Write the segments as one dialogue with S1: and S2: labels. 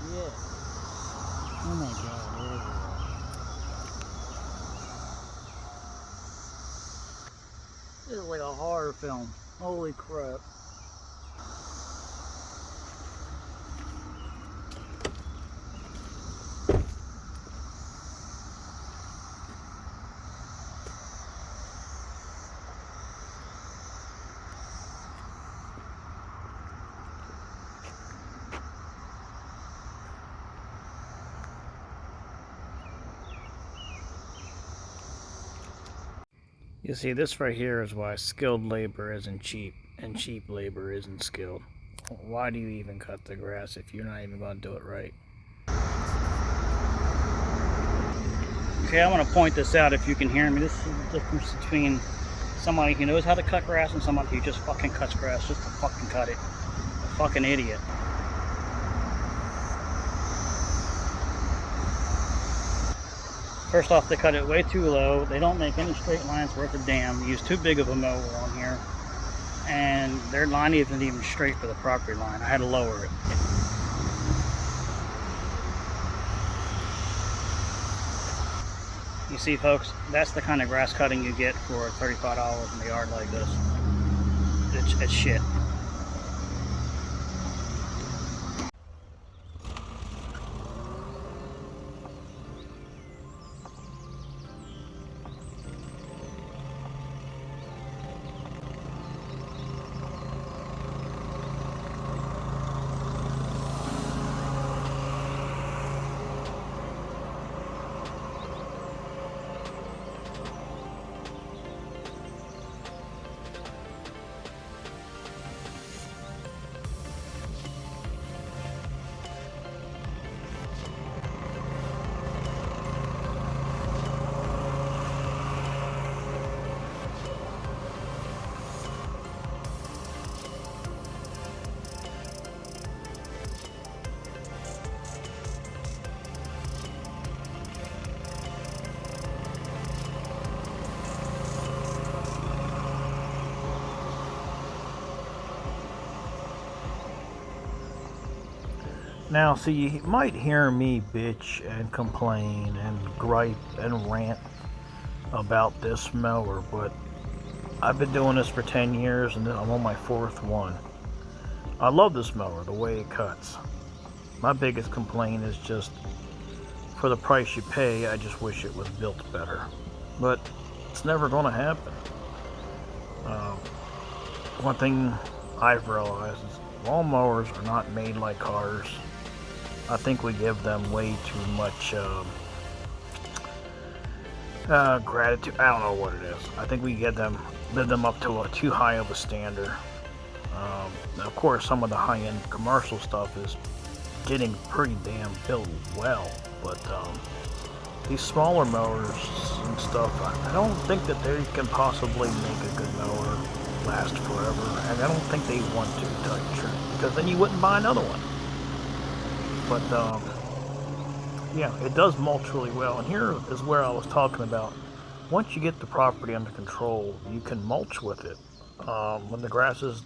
S1: shit. Oh my god, there we go. This is like a horror film. Holy crap. You see, this right here is why skilled labor isn't cheap and cheap labor isn't skilled. Why do you even cut the grass if you're not even going to do it right? Okay, I want to point this out if you can hear me. This is the difference between somebody who knows how to cut grass and somebody who just fucking cuts grass just to fucking cut it. A fucking idiot. First off, they cut it way too low. They don't make any straight lines worth a damn. They use too big of a mower on here. And their line isn't even straight for the property line. I had to lower it. You see, folks, that's the kind of grass cutting you get for $35 in the yard like this. It's shit. Now, see, you might hear me bitch and complain and gripe and rant about this mower, but I've been doing this for 10 years and I'm on my 4th one. I love this mower, the way it cuts. My biggest complaint is just, for the price you pay, I just wish it was built better. But it's never going to happen. One thing I've realized is lawnmowers are not made like cars. I think we give them way too much gratitude. I don't know what it is. I think we live them up to too high of a standard. Of course, some of the high-end commercial stuff is getting pretty damn built well, but these smaller mowers and stuff, I don't think that they can possibly make a good mower last forever, and I don't think they want to, to tell you the truth, because then you wouldn't buy another one. But yeah, it does mulch really well, and here is where I was talking about. Once you get the property under control, you can mulch with it. When the grass is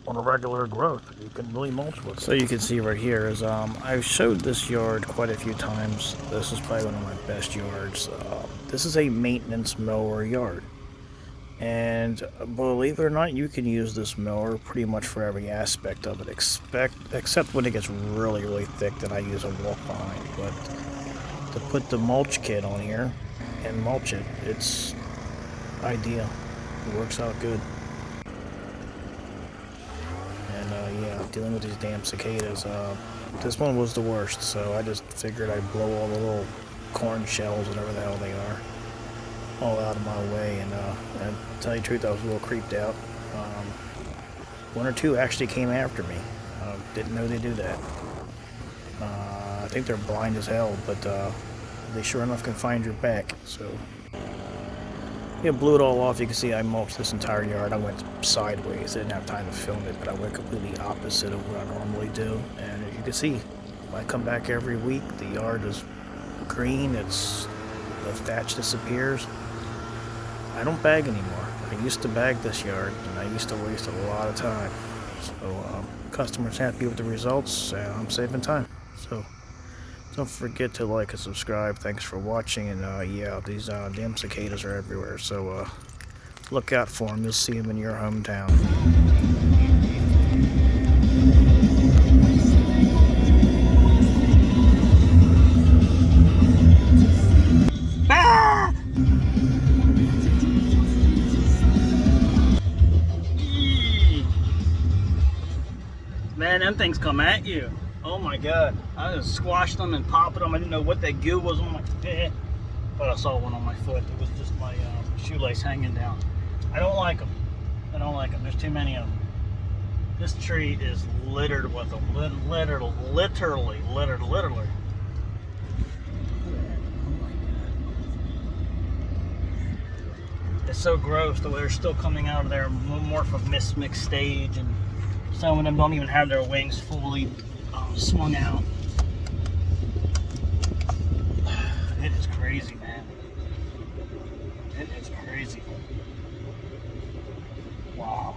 S1: on a regular growth, you can really mulch with it. So you can see right here is I've showed this yard quite a few times. This is probably one of my best yards. This is a maintenance mower yard, and believe it or not, you can use this mower pretty much for every aspect of it, except when it gets really, really thick, then I use a walk behind. But to put the mulch kit on here and mulch it, it's ideal. It works out good. And yeah, dealing with these damn cicadas, this one was the worst, so I just figured I'd blow all the little corn shells, whatever the hell they are, all out of my way. And to tell you the truth, I was a little creeped out. One or two actually came after me. Didn't know they do that. I think they're blind as hell, but they sure enough can find your back. So yeah, blew it all off. You can see I mulched this entire yard. I went sideways. I didn't have time to film it, but I went completely opposite of what I normally do. And you can see, I come back every week. The yard is green. The thatch disappears. I don't bag anymore. I used to bag this yard, and I used to waste a lot of time. So customers happy with the results, and I'm saving time. So don't forget to like and subscribe. Thanks for watching. And yeah, these damn cicadas are everywhere. So look out for them. You'll see them in your hometown. Ah! Man, them things come at you. Oh my god. I just squashed them and popped them. I didn't know what that goo was on my foot. But I saw one on my foot. It was just my shoelace hanging down. I don't like them. I don't like them. There's too many of them. This tree is littered with them. Literally. It's so gross the way they're still coming out of their morph mixed stage, and some of them don't even have their wings fully swung out. It is crazy, man. It is crazy. Wow.